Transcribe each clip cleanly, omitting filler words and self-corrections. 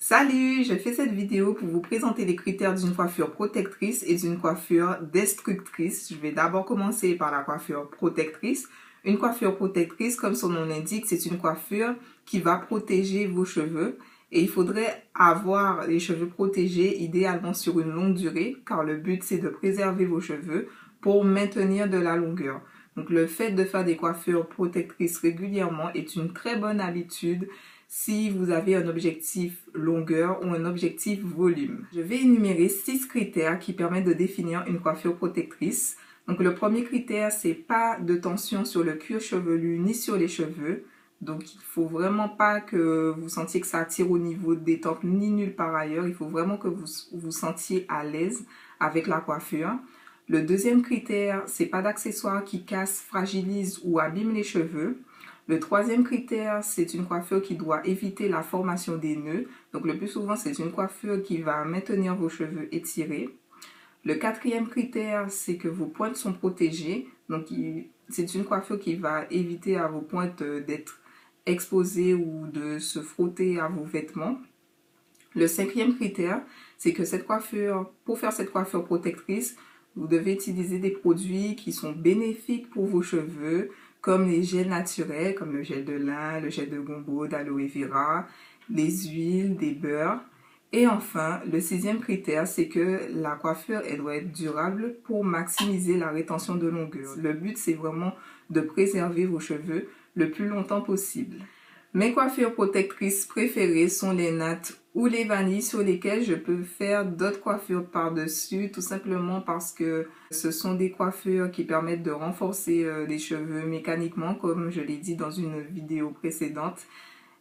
Salut, je fais cette vidéo pour vous présenter les critères d'une coiffure protectrice et d'une coiffure destructrice. Je vais d'abord commencer par la coiffure protectrice. Une coiffure protectrice, comme son nom l'indique, c'est une coiffure qui va protéger vos cheveux. Et il faudrait avoir les cheveux protégés idéalement sur une longue durée, car le but c'est de préserver vos cheveux pour maintenir de la longueur. Donc le fait de faire des coiffures protectrices régulièrement est une très bonne habitude si vous avez un objectif longueur ou un objectif volume. Je vais énumérer 6 critères qui permettent de définir une coiffure protectrice. Donc le premier critère, c'est pas de tension sur le cuir chevelu ni sur les cheveux. Donc il faut vraiment pas que vous sentiez que ça tire au niveau des tempes ni nulle part ailleurs. Il faut vraiment que vous vous sentiez à l'aise avec la coiffure. Le deuxième critère, c'est pas d'accessoires qui cassent, fragilisent ou abîment les cheveux. Le troisième critère, c'est une coiffure qui doit éviter la formation des nœuds. Donc le plus souvent, c'est une coiffure qui va maintenir vos cheveux étirés. Le quatrième critère, c'est que vos pointes sont protégées. Donc c'est une coiffure qui va éviter à vos pointes d'être exposées ou de se frotter à vos vêtements. Le cinquième critère, c'est que pour faire cette coiffure protectrice, vous devez utiliser des produits qui sont bénéfiques pour vos cheveux, comme les gels naturels, comme le gel de lin, le gel de gombo, d'aloe vera, les huiles, des beurres. Et enfin, le sixième critère, c'est que la coiffure, elle doit être durable pour maximiser la rétention de longueur. Le but, c'est vraiment de préserver vos cheveux le plus longtemps possible. Mes coiffures protectrices préférées sont les nattes ou les vanilles sur lesquelles je peux faire d'autres coiffures par-dessus, tout simplement parce que ce sont des coiffures qui permettent de renforcer les cheveux mécaniquement, comme je l'ai dit dans une vidéo précédente.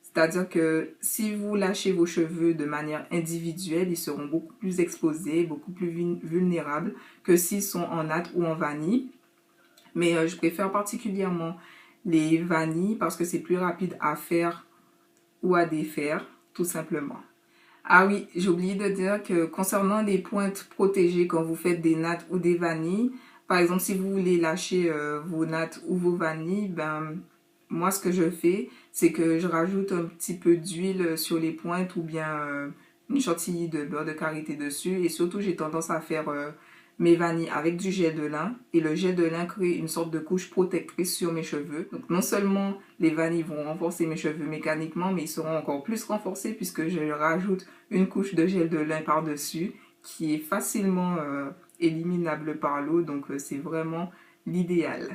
C'est-à-dire que si vous lâchez vos cheveux de manière individuelle, ils seront beaucoup plus exposés, beaucoup plus vulnérables que s'ils sont en natte ou en vanille. Mais je préfère particulièrement les vanilles parce que c'est plus rapide à faire ou à défaire, tout simplement. Ah oui, j'ai oublié de dire que concernant les pointes protégées quand vous faites des nattes ou des vanilles, par exemple si vous voulez lâcher vos nattes ou vos vanilles, moi ce que je fais, c'est que je rajoute un petit peu d'huile sur les pointes ou bien une chantilly de beurre de karité dessus. Et surtout, j'ai tendance à faire mes vanilles avec du gel de lin. Et le gel de lin crée une sorte de couche protectrice sur mes cheveux. Donc non seulement les vanilles vont renforcer mes cheveux mécaniquement, mais ils seront encore plus renforcés puisque je rajoute une couche de gel de lin par-dessus qui est facilement éliminable par l'eau. Donc c'est vraiment l'idéal.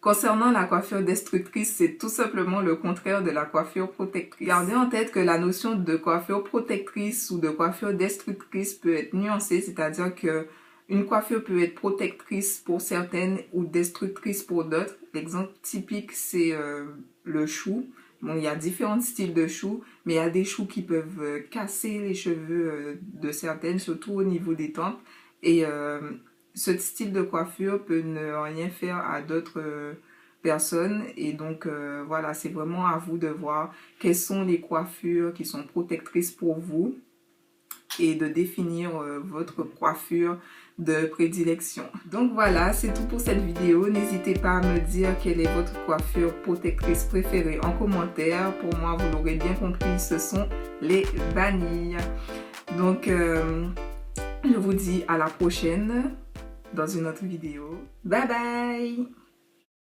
Concernant la coiffure destructrice, c'est tout simplement le contraire de la coiffure protectrice. Gardez en tête que la notion de coiffure protectrice ou de coiffure destructrice peut être nuancée, c'est-à-dire que une coiffure peut être protectrice pour certaines ou destructrice pour d'autres. L'exemple typique, c'est le chou. Bon, il y a différents styles de choux, mais il y a des choux qui peuvent casser les cheveux de certaines, surtout au niveau des tempes. Et ce style de coiffure peut ne rien faire à d'autres personnes. Et donc, voilà, c'est vraiment à vous de voir quelles sont les coiffures qui sont protectrices pour vous et de définir votre coiffure de prédilection. Donc voilà, c'est tout pour cette vidéo. N'hésitez pas à me dire quelle est votre coiffure protectrice préférée en commentaire. Pour moi, vous l'aurez bien compris, ce sont les vanilles. Donc, je vous dis à la prochaine dans une autre vidéo. Bye bye!